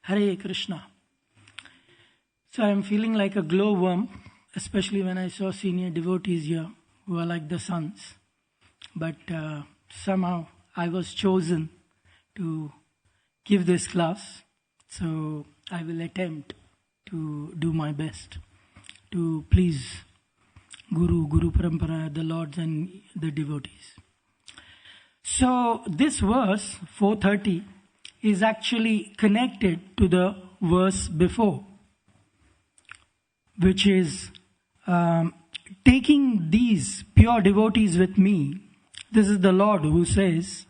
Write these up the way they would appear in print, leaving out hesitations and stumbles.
Hare Krishna. So I am feeling like a glowworm, especially when I saw senior devotees here who are like the suns. But somehow I was chosen to give this class, so I will attempt to do my best to please Guru Parampara, the Lords and the devotees. So this verse 430 is actually connected to the verse before, which is taking these pure devotees with me. This is the Lord who says,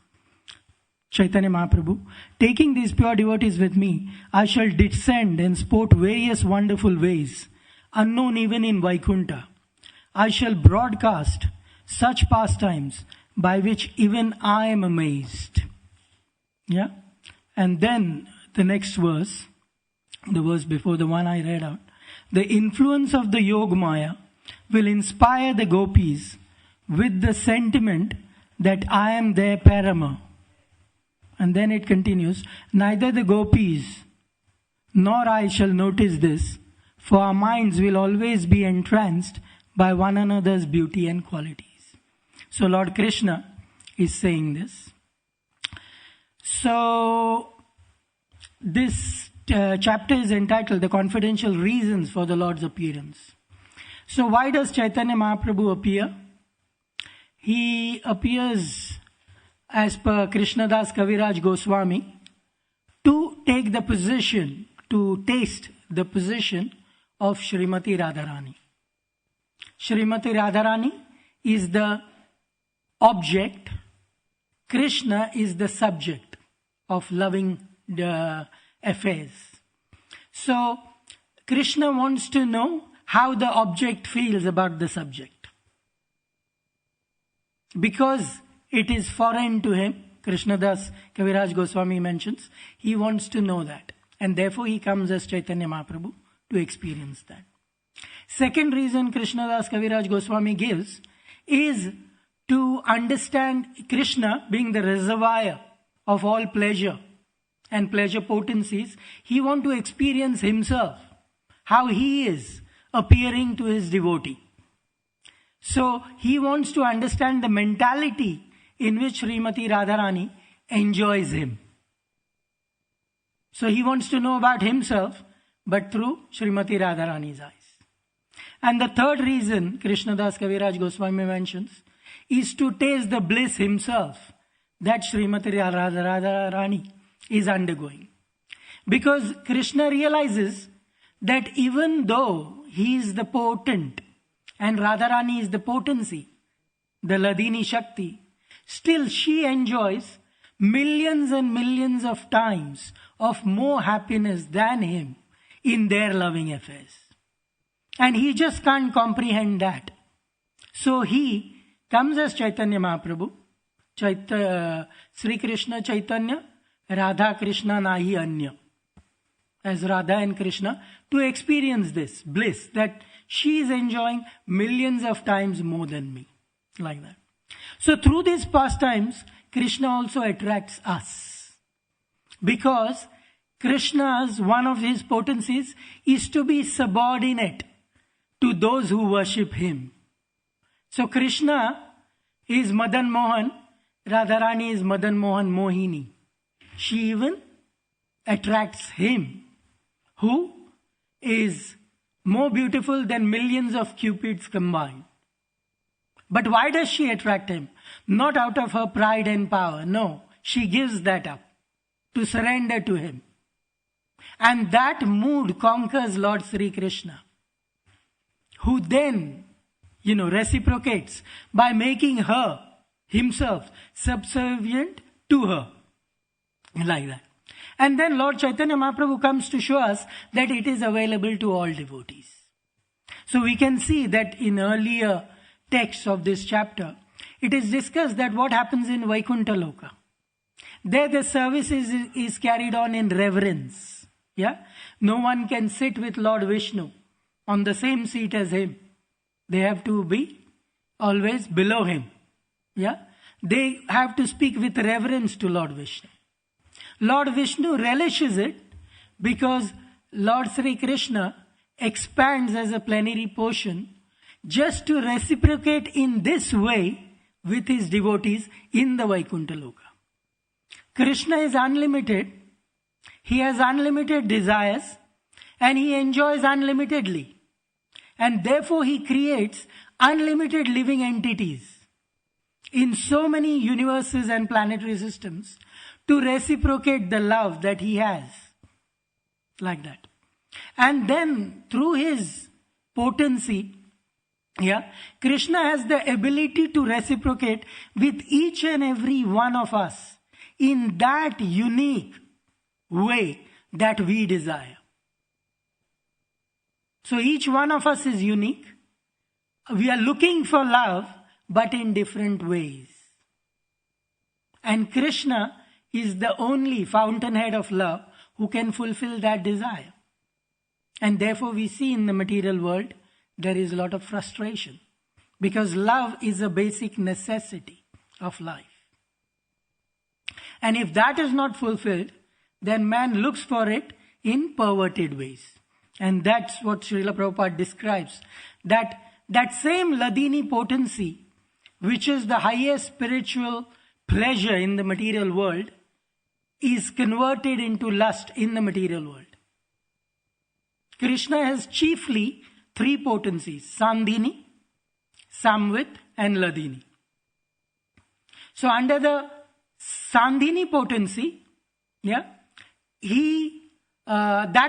Chaitanya Mahaprabhu, taking these pure devotees with me, I shall descend and sport various wonderful ways, unknown even in Vaikuntha. I shall broadcast such pastimes by which even I am amazed. Yeah? And then the next verse, the verse before the one I read out, the influence of the Yogamaya will inspire the gopis with the sentiment that I am their parama. And then it continues, neither the gopis nor I shall notice this, for our minds will always be entranced by one another's beauty and qualities. So Lord Krishna is saying this. So this chapter is entitled The Confidential Reasons for the Lord's Appearance. So why does Chaitanya Mahaprabhu appear? He appears, as per Krishnadas Kaviraj Goswami, to take the position, to taste the position of Srimati Radharani. Srimati Radharani is the object, Krishna is the subject of loving the affairs. So Krishna wants to know how the object feels about the subject. Because it is foreign to him, Krishnadas Kaviraj Goswami mentions, he wants to know that. And therefore he comes as Chaitanya Mahaprabhu to experience that. Second reason Krishnadas Kaviraj Goswami gives is to understand Krishna being the reservoir of all pleasure and pleasure potencies. He wants to experience himself, how he is appearing to his devotee. So he wants to understand the mentality in which Srimati Radharani enjoys him. So he wants to know about himself, but through Srimati Radharani's eyes. And the third reason Krishnadas Kaviraj Goswami mentions is to taste the bliss himself that Srimati Radharani is undergoing. Because Krishna realizes that even though he is the potent and Radharani is the potency, the Ladini Shakti, still she enjoys millions and millions of times of more happiness than him in their loving affairs. And he just can't comprehend that. So he comes as Chaitanya Mahaprabhu, Sri Krishna Chaitanya, Radha Krishna Nahi Anya, as Radha and Krishna, to experience this bliss that she is enjoying millions of times more than me. Like that. So through these pastimes, Krishna also attracts us. Because Krishna's, one of his potencies is to be subordinate to those who worship him. So Krishna is Madan Mohan, Radharani is Madan Mohan Mohini. She even attracts him, who is more beautiful than millions of cupids combined. But why does she attract him? Not out of her pride and power. No, she gives that up to surrender to him. And that mood conquers Lord Sri Krishna, who then, reciprocates by making her, himself, subservient to her. Like that. And then Lord Chaitanya Mahaprabhu comes to show us that it is available to all devotees. So we can see that in earlier texts of this chapter, it is discussed that what happens in Vaikuntha Loka. There the service is carried on in reverence. Yeah? No one can sit with Lord Vishnu on the same seat as him. They have to be always below him. Yeah? They have to speak with reverence to Lord Vishnu. Lord Vishnu relishes it because Lord Sri Krishna expands as a plenary portion just to reciprocate in this way with his devotees in the Vaikuntha Loka. Krishna is unlimited, he has unlimited desires, and he enjoys unlimitedly. And therefore he creates unlimited living entities in so many universes and planetary systems to reciprocate the love that he has. Like that. And then through his potency, Krishna has the ability to reciprocate with each and every one of us in that unique way that we desire. So each one of us is unique. We are looking for love, but in different ways. And Krishna is the only fountainhead of love who can fulfill that desire. And therefore we see in the material world there is a lot of frustration, because love is a basic necessity of life. And if that is not fulfilled, then man looks for it in perverted ways. And that's what Srila Prabhupada describes. That same Ladini potency, which is the highest spiritual pleasure in the material world, is converted into lust in the material world. Krishna has chiefly three potencies: Sandhini, Samvit, and Ladini. So under the Sandhini potency, that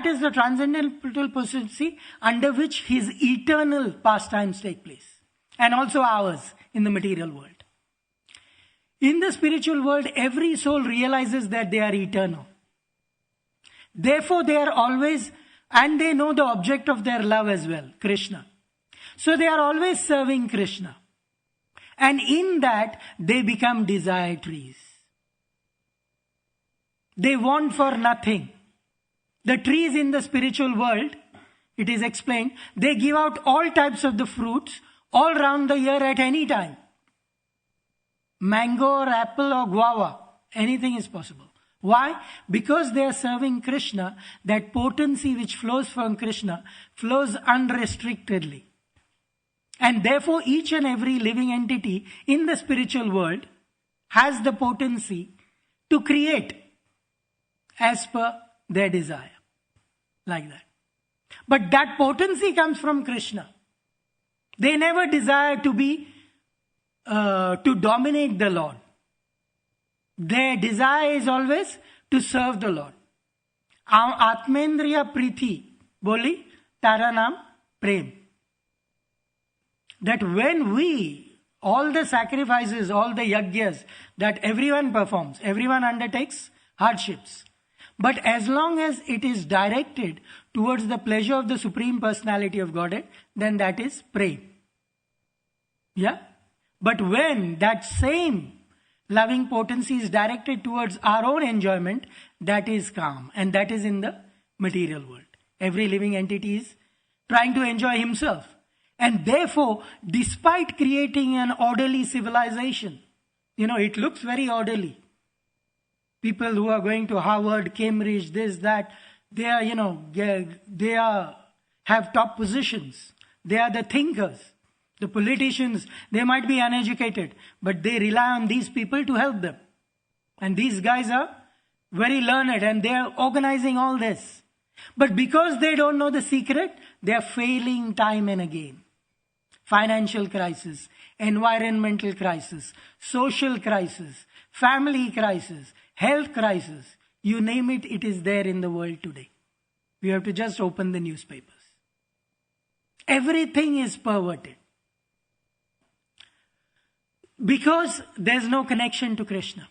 is the transcendental potency under which his eternal pastimes take place, and also ours in the material world. In the spiritual world, every soul realizes that they are eternal. Therefore, they are always, and they know the object of their love as well, Krishna. So they are always serving Krishna. And in that, they become desire trees. They want for nothing. The trees in the spiritual world, it is explained, they give out all types of the fruits all round the year at any time. Mango or apple or guava, anything is possible. Why? Because they are serving Krishna. That potency which flows from Krishna flows unrestrictedly. And therefore each and every living entity in the spiritual world has the potency to create as per their desire. Like that. But that potency comes from Krishna. They never desire to dominate the Lord. Their desire is always to serve the Lord. Atmendriya Priti, boli, Tara Naam Prem. That when we, all the sacrifices, all the yagyas that everyone performs, everyone undertakes hardships. But as long as it is directed towards the pleasure of the Supreme Personality of Godhead, then that is prem. But when that same loving potency is directed towards our own enjoyment, that is calm. And that is in the material world. Every living entity is trying to enjoy himself. And therefore, despite creating an orderly civilization, it looks very orderly. People who are going to Harvard, Cambridge, this, that, they are, have top positions. They are the thinkers. The politicians, they might be uneducated, but they rely on these people to help them. And these guys are very learned and they are organizing all this. But because they don't know the secret, they are failing time and again. Financial crisis, environmental crisis, social crisis, family crisis, health crisis, you name it, it is there in the world today. We have to just open the newspapers. Everything is perverted. Because there's no connection to Krishna.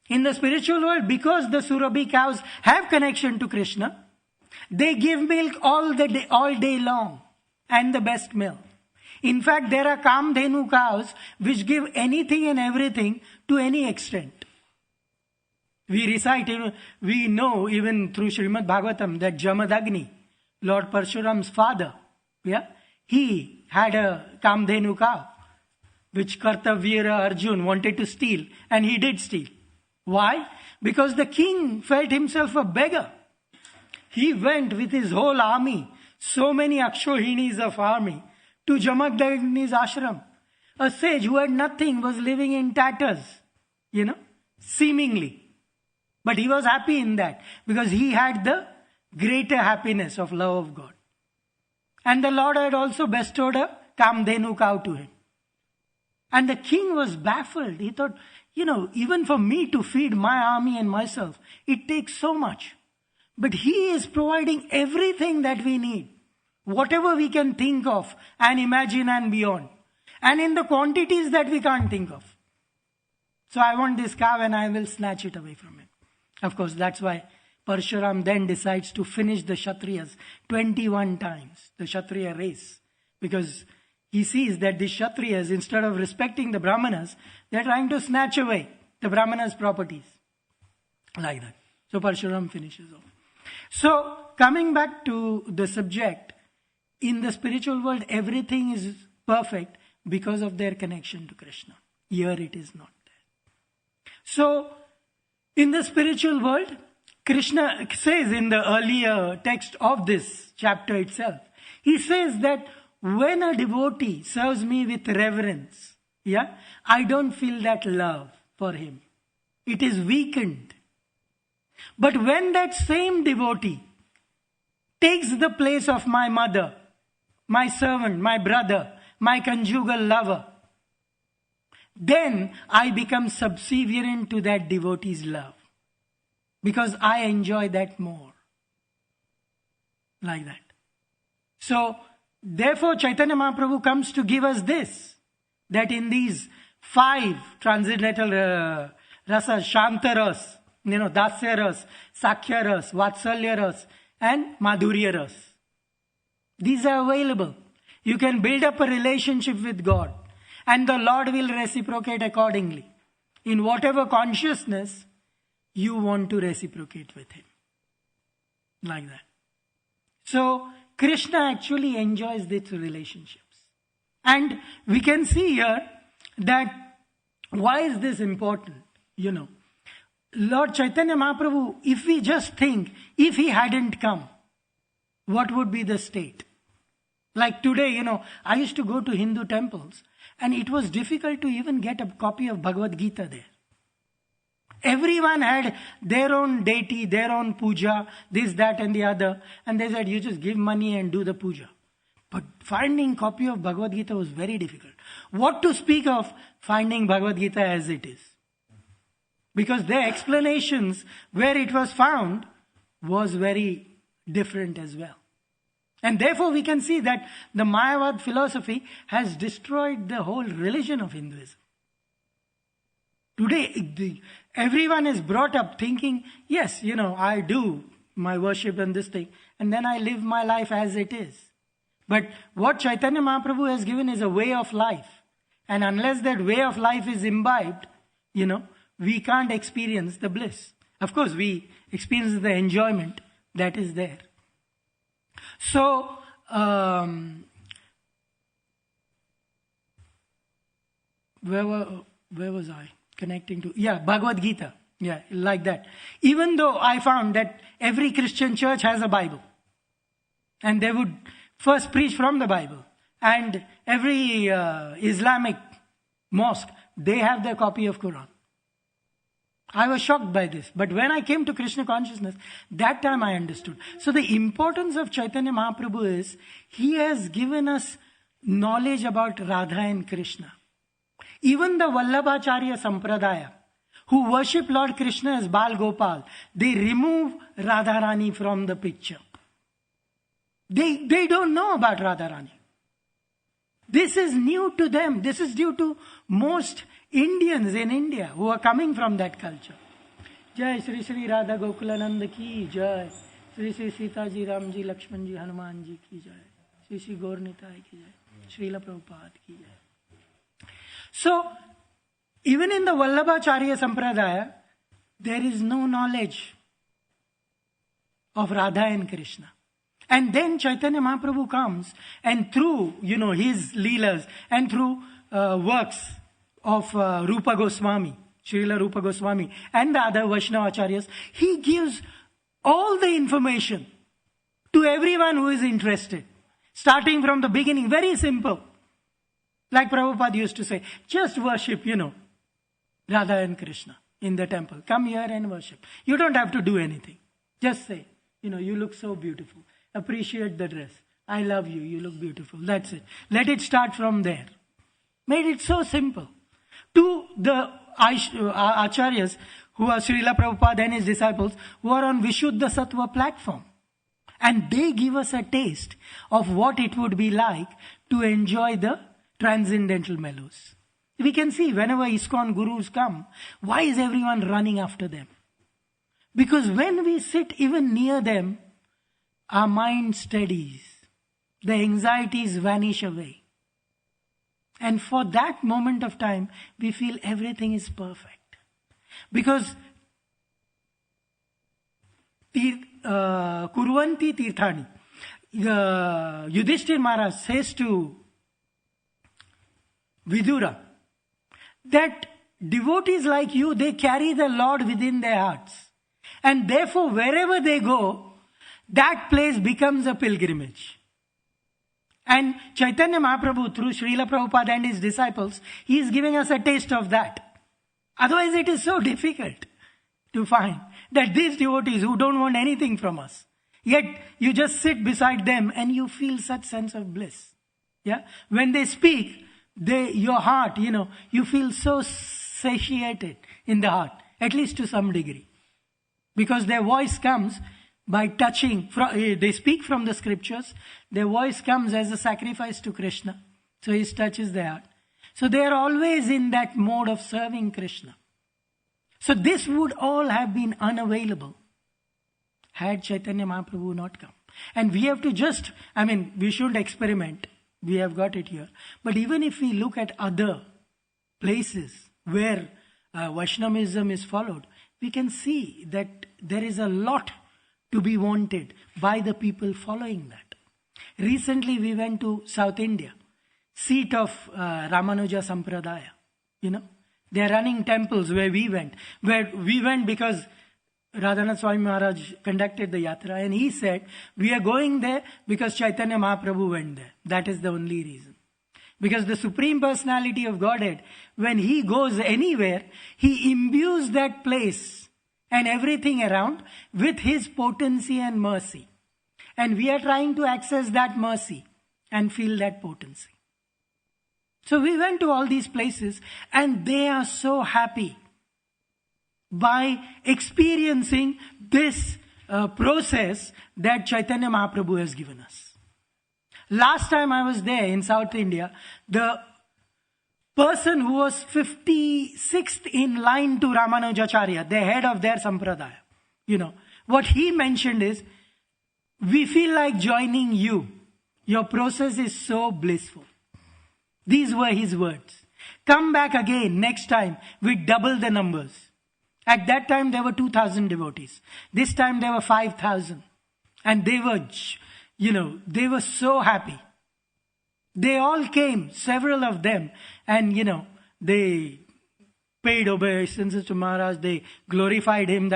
In the spiritual world, because the Surabhi cows have connection to Krishna, they give milk all day long, and the best milk. In fact, there are Kamdhenu cows which give anything and everything to any extent. We know even through Srimad Bhagavatam that Jamadagni, Lord Parshuram's father, he had a Kamdhenu cow, which Kartavyara Arjun wanted to steal, and he did steal. Why? Because the king felt himself a beggar. He went with his whole army, so many Akshohinis of army, to Jamadagni's ashram. A sage who had nothing was living in tatters, seemingly. But he was happy in that because he had the greater happiness of love of God. And the Lord had also bestowed a Kamdhenu cow to him. And the king was baffled. He thought, even for me to feed my army and myself, it takes so much. But he is providing everything that we need. Whatever we can think of and imagine and beyond. And in the quantities that we can't think of. So I want this cow and I will snatch it away from him. Of course, that's why Parshuram then decides to finish the Kshatriyas 21 times, the Kshatriya race. Because he sees that the Kshatriyas, instead of respecting the Brahmanas, they're trying to snatch away the Brahmanas' properties. Like that. So Parshuram finishes off. So, coming back to the subject, in the spiritual world, everything is perfect because of their connection to Krishna. Here it is not there. So, in the spiritual world, Krishna says in the earlier text of this chapter itself, he says that when a devotee serves me with reverence, I don't feel that love for him. It is weakened. But when that same devotee takes the place of my mother, my servant, my brother, my conjugal lover, then I become subservient to that devotee's love. Because I enjoy that more. Like that. So, therefore Chaitanya Mahaprabhu comes to give us this. That in these 5 transcendental rasas, Shanta ras, Dasya ras, Sakhya ras, Vatsalya ras, and Madhurya ras. These are available. You can build up a relationship with God. And the Lord will reciprocate accordingly. In whatever consciousness you want to reciprocate with Him. Like that. So, Krishna actually enjoys these relationships. And we can see here that why is this important? Lord Chaitanya Mahaprabhu, if we just think, if he hadn't come, what would be the state? Like today, I used to go to Hindu temples and it was difficult to even get a copy of Bhagavad Gita there. Everyone had their own deity, their own puja, this, that and the other. And they said, you just give money and do the puja. But finding copy of Bhagavad Gita was very difficult. What to speak of finding Bhagavad Gita as it is? Because their explanations where it was found was very different as well. And therefore we can see that the Mayavad philosophy has destroyed the whole religion of Hinduism. Today, everyone is brought up thinking, yes, I do my worship and this thing, and then I live my life as it is. But what Chaitanya Mahaprabhu has given is a way of life. And unless that way of life is imbibed, we can't experience the bliss. Of course, we experience the enjoyment that is there. So, where was I? Connecting to, Bhagavad Gita. Yeah, like that. Even though I found that every Christian church has a Bible. And they would first preach from the Bible. And every Islamic mosque, they have their copy of Quran. I was shocked by this. But when I came to Krishna consciousness, that time I understood. So the importance of Chaitanya Mahaprabhu is, he has given us knowledge about Radha and Krishna. Even the Vallabhacharya Sampradaya, who worship Lord Krishna as Bal Gopal, they remove Radharani from the picture. They don't know about Radharani. This is new to them. This is due to most Indians in India who are coming from that culture. Jai Shri Shri Radha Gokulananda ki Jai. Shri Shri Sita ji, Ram ji, Lakshman ji, Hanuman ji ki Jai. Shri Shri Gaur Nitai ki Jai. Srila Prabhupada ki Jai. So, even in the Vallabhacharya Sampradaya, there is no knowledge of Radha and Krishna. And then Chaitanya Mahaprabhu comes and through, his leelas and through works of Rupa Goswami, Srila Rupa Goswami and the other Vaishnava Acharyas, he gives all the information to everyone who is interested. Starting from the beginning, very simple. Like Prabhupada used to say, just worship, Radha and Krishna in the temple. Come here and worship. You don't have to do anything. Just say, you look so beautiful. Appreciate the dress. I love you. You look beautiful. That's it. Let it start from there. Made it so simple. To the acharyas who are Srila Prabhupada and his disciples who are on Vishuddha Sattva platform. And they give us a taste of what it would be like to enjoy the transcendental mellows. We can see whenever ISKCON gurus come, why is everyone running after them? Because when we sit even near them, our mind steadies. The anxieties vanish away. And for that moment of time, we feel everything is perfect. Because Kurvanti Tirthani, Yudhishthir Maharaj says to Vidura that devotees like you, they carry the Lord within their hearts. And therefore, wherever they go, that place becomes a pilgrimage. And Chaitanya Mahaprabhu, through Srila Prabhupada and his disciples, he is giving us a taste of that. Otherwise, it is so difficult to find that these devotees who don't want anything from us, yet you just sit beside them and you feel such sense of bliss. Yeah, when they speak, your heart, you feel so satiated in the heart, at least to some degree, because their voice comes by touching. They speak from the scriptures. Their voice comes as a sacrifice to Krishna. So he touches their heart. So they are always in that mode of serving Krishna. So this would all have been unavailable had Chaitanya Mahaprabhu not come. And we have to we shouldn't experiment. We have got it here. But even if we look at other places where Vaishnavism is followed, we can see that there is a lot to be wanted by the people following that. Recently we went to South India, seat of Ramanuja Sampradaya. They are running temples where we went because Radhanath Swami Maharaj conducted the yatra, and he said, we are going there because Chaitanya Mahaprabhu went there. That is the only reason. Because the Supreme Personality of Godhead, when he goes anywhere, he imbues that place and everything around with his potency and mercy. And we are trying to access that mercy and feel that potency. So we went to all these places and they are so happy by experiencing this process that Chaitanya Mahaprabhu has given us. Last time I was there in South India, the person who was 56th in line to Ramanujacharya, the head of their sampradaya, what he mentioned is, we feel like joining you. Your process is so blissful. These were his words. Come back again next time with double the numbers. At that time there were 2,000 devotees. This time there were 5,000. And they were so happy. They all came, several of them, and they paid obeisances to Maharaj, they glorified him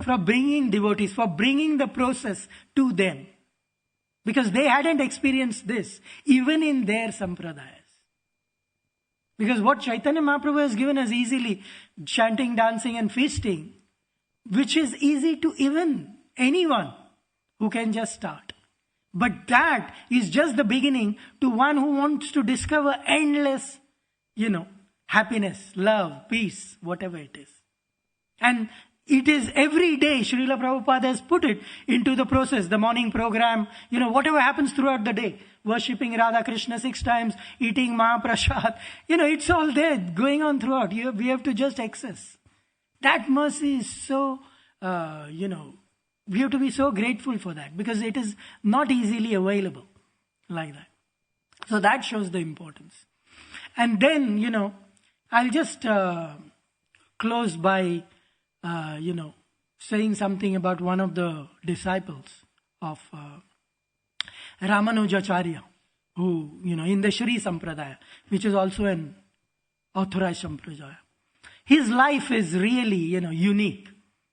for bringing devotees, for bringing the process to them. Because they hadn't experienced this, even in their sampradayas. Because what Chaitanya Mahaprabhu has given us easily, chanting, dancing and feasting, which is easy to even anyone who can just start. But that is just the beginning to one who wants to discover endless, happiness, love, peace, whatever it is. And it is every day, Srila Prabhupada has put it into the process, the morning program, whatever happens throughout the day. Worshipping Radha Krishna 6 times, eating Mahaprasad, it's all there, going on throughout. We have to just access. That mercy is so, we have to be so grateful for that, because it is not easily available like that. So that shows the importance. And then, I'll just close by, saying something about one of the disciples of Ramanujacharya, who, in the Shri Sampradaya, which is also an authorized Sampradaya. His life is really, unique,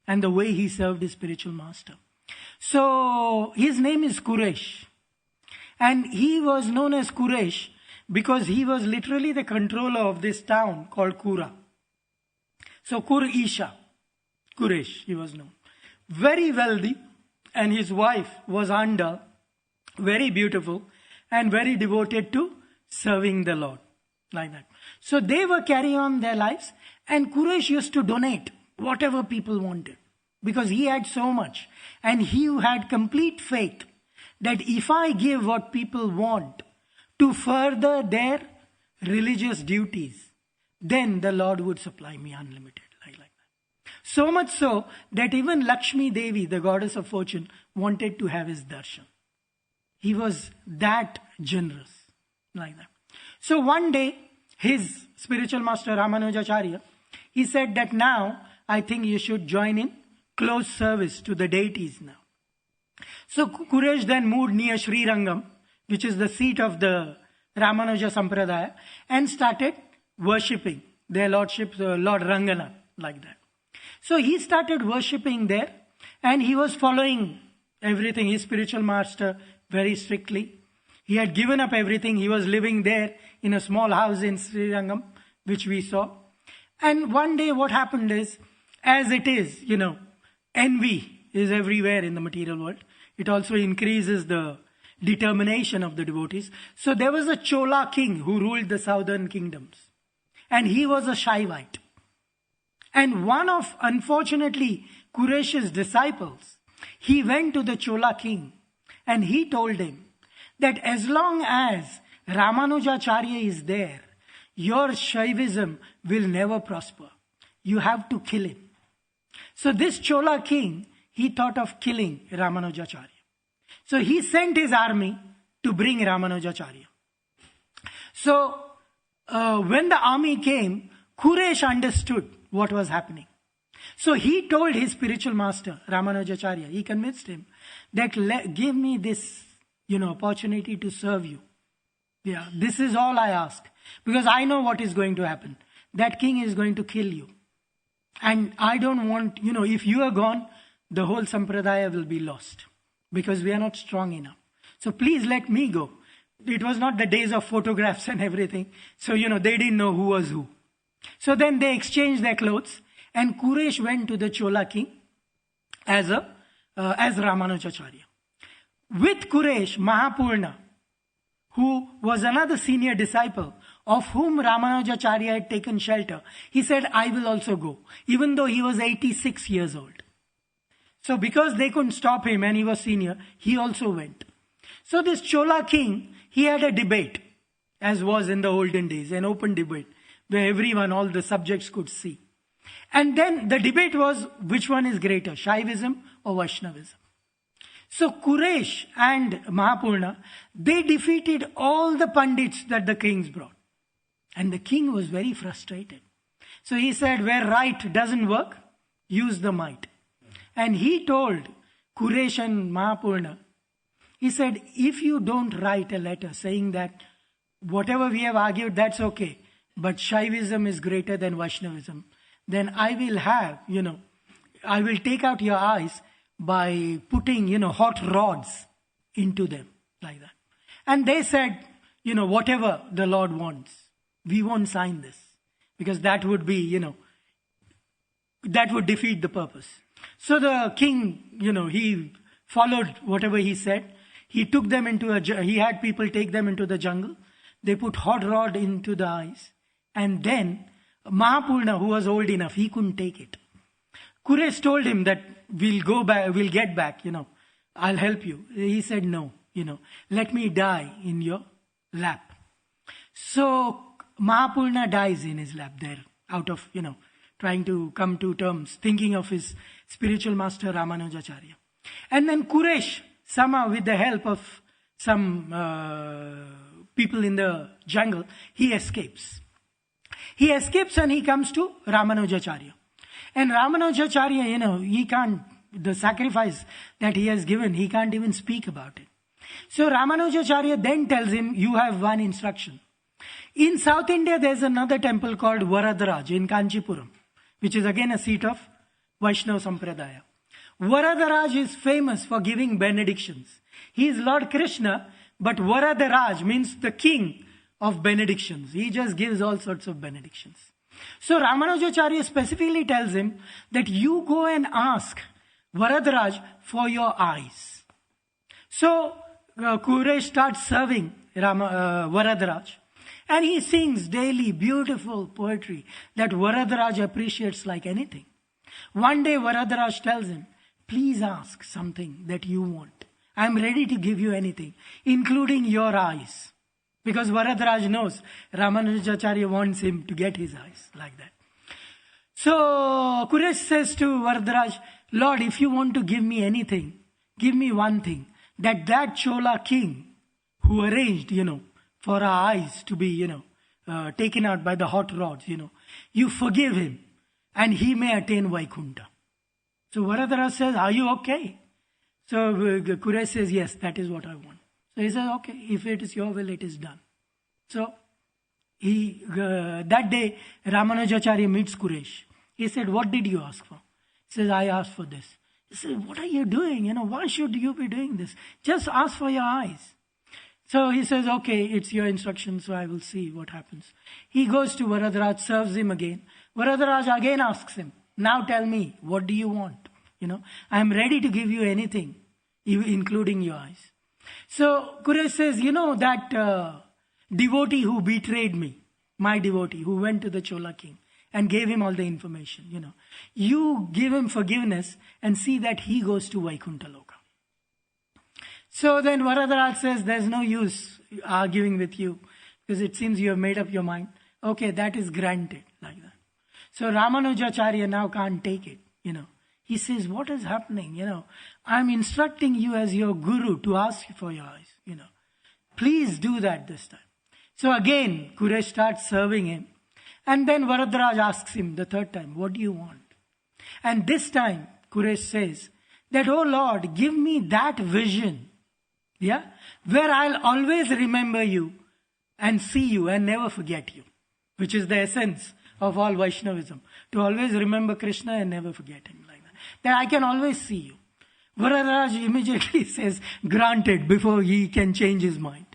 and the way he served his spiritual master. So his name is Kuresh. And he was known as Kuresh because he was literally the controller of this town called Kura. So Kur-Isha, Kuresh, he was known. Very wealthy, and his wife was Anda, very beautiful and very devoted to serving the Lord. Like that. So they were carrying on their lives, and Kuresh used to donate whatever people wanted because he had so much. And he had complete faith that if I give what people want to further their religious duties, then the Lord would supply me unlimited. Like that. So much so that even Lakshmi Devi, the goddess of fortune, wanted to have his darshan. He was that generous. Like that. So one day, his spiritual master Ramanujacharya, he said that now I think you should join in close service to the deities now. So Kuresh then moved near Srirangam, which is the seat of the Ramanuja Sampradaya, and started worshipping their lordship, Lord Ranganath, like that. So he started worshipping there, and he was following everything, his spiritual master, very strictly. He had given up everything. He was living there in a small house in Srirangam, which we saw. And one day what happened is, as it is, envy is everywhere in the material world. It also increases the determination of the devotees. So there was a Chola king who ruled the southern kingdoms. And he was a Shaivite. And one of, unfortunately, Kuresh's disciples, he went to the Chola king and he told him that as long as Ramanujacharya is there, your Shaivism will never prosper. You have to kill him. So this Chola king, he thought of killing Ramanujacharya. So he sent his army to bring Ramanujacharya. So when the army came, Kuresh understood what was happening. So he told his spiritual master, Ramanujacharya, he convinced him that give me this, opportunity to serve you. Yeah, this is all I ask. Because I know what is going to happen. That king is going to kill you. And I don't want, if you are gone, the whole sampradaya will be lost. Because we are not strong enough. So please let me go. It was not the days of photographs and everything. So, they didn't know who was who. So then they exchanged their clothes. And Kuresh went to the Chola king as Ramanujacharya. With Kuresh, Mahapurna, who was another senior disciple of whom Ramanujacharya had taken shelter, he said, I will also go, even though he was 86 years old. So because they couldn't stop him and he was senior, he also went. So this Chola king, he had a debate, as was in the olden days, an open debate, where everyone, all the subjects could see. And then the debate was, which one is greater, Shaivism or Vaishnavism? So Kuresh and Mahapurna, they defeated all the pandits that the kings brought. And the king was very frustrated. So he said, where right doesn't work, use the might. And he told Kuresh and Mahapurna, he said, if you don't write a letter saying that whatever we have argued, that's okay, but Shaivism is greater than Vaishnavism, then I will have, I will take out your eyes by putting, hot rods into them, like that. And they said, whatever the Lord wants, we won't sign this. Because that would be, that would defeat the purpose. So the king, he followed whatever he said. He took them he had people take them into the jungle. They put hot rod into the eyes. And then Mahapurna, who was old enough, he couldn't take it. Kuresh told him that we'll go back, we'll get back, I'll help you. He said, no, let me die in your lap. So Mahapurna dies in his lap there, out of, trying to come to terms, thinking of his spiritual master Ramanujacharya. And then Kuresh, somehow with the help of some people in the jungle, he escapes. He escapes and he comes to Ramanujacharya. And Ramanujacharya, he can't, the sacrifice that he has given, he can't even speak about it. So Ramanujacharya then tells him, you have one instruction. In South India, there's another temple called Varadaraj in Kanchipuram, which is again a seat of Vaishnava Sampradaya. Varadaraj is famous for giving benedictions. He is Lord Krishna, but Varadaraj means the king of benedictions. He just gives all sorts of benedictions. So Ramanujacharya specifically tells him that you go and ask Varadaraj for your eyes. So Kuresh starts serving Varadaraj, and he sings daily beautiful poetry that Varadaraj appreciates like anything. One day Varadaraj tells him, please ask something that you want. I am ready to give you anything, including your eyes. Because Varadaraj knows Ramanujacharya wants him to get his eyes like that. So Kuresh says to Varadaraj, Lord, if you want to give me anything, give me one thing. That Chola king who arranged, for our eyes to be, taken out by the hot rods, you forgive him and he may attain Vaikuntha. So Varadaraj says, are you okay? So Kuresh says, yes, that is what I want. So he says, okay, if it is your will, it is done. So that day, Ramanujacharya meets Kuresh. He said, what did you ask for? He says, I asked for this. He said, what are you doing? Why should you be doing this? Just ask for your eyes. So he says, okay, it's your instruction, so I will see what happens. He goes to Varadaraj, serves him again. Varadaraj again asks him, now tell me, what do you want? I am ready to give you anything, including your eyes. So Kuresh says, that devotee who betrayed me, my devotee who went to the Chola king and gave him all the information, you give him forgiveness and see that he goes to Vaikuntha Loka. So then Varadaraj says, there's no use arguing with you because it seems you have made up your mind. Okay, that is granted like that. So Ramanujacharya now can't take it, He says, what is happening? I'm instructing you as your guru to ask for your eyes, Please do that this time. So again, Kuresh starts serving him. And then Varadaraj asks him the third time, what do you want? And this time, Kuresh says that, oh Lord, give me that vision, where I'll always remember you and see you and never forget you, which is the essence of all Vaishnavism, to always remember Krishna and never forget him like that. That I can always see you. Varadaraj immediately says, granted, before he can change his mind.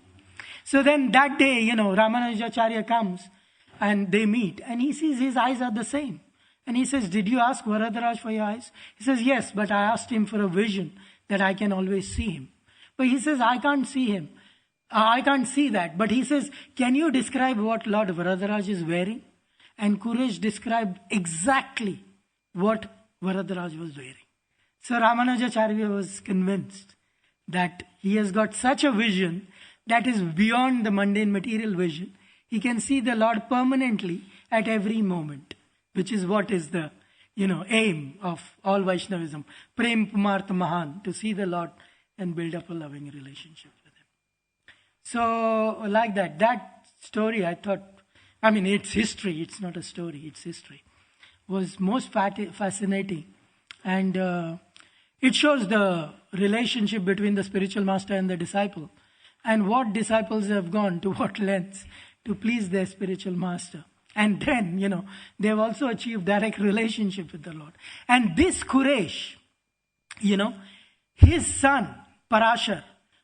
So then that day, Ramanujacharya comes and they meet and he sees his eyes are the same. And he says, did you ask Varadaraj for your eyes? He says, yes, but I asked him for a vision that I can always see him. But he says, I can't see him. I can't see that. But he says, can you describe what Lord Varadaraj is wearing? And Kuresh described exactly what Varadaraj was wearing. So Ramanujacharya was convinced that he has got such a vision that is beyond the mundane material vision. He can see the Lord permanently at every moment, which is what is the, aim of all Vaishnavism. Prem Pumartha Mahan, to see the Lord and build up a loving relationship with him. So like that story I thought, it's history, it's not a story, it's history, was most fascinating. And it shows the relationship between the spiritual master and the disciple, and what disciples have gone to what lengths to please their spiritual master. And then, they have also achieved direct relationship with the Lord. And this Kuresh, his son, Parashar,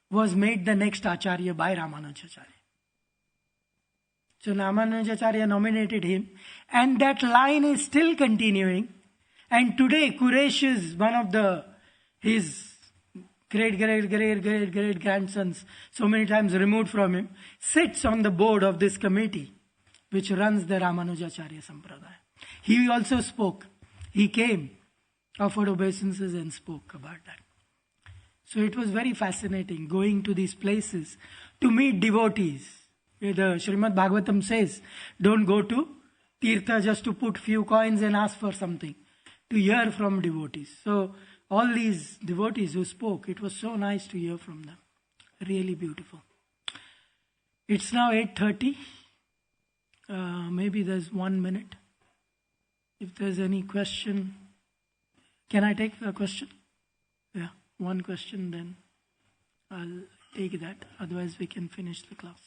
was made the next Acharya by Ramanujacharya. So Ramanujacharya nominated him, and that line is still continuing. And today, Kuresh is one of his great grandsons, so many times removed from him, sits on the board of this committee, which runs the Ramanujacharya Sampradaya. He also spoke. He came, offered obeisances and spoke about that. So it was very fascinating going to these places to meet devotees. The Srimad Bhagavatam says, don't go to Tirtha just to put few coins and ask for something. To hear from devotees. So all these devotees who spoke, it was so nice to hear from them. Really beautiful. It's now 8:30. Maybe there's 1 minute. If there's any question, can I take a question? Yeah, one question, then I'll take that. Otherwise we can finish the class.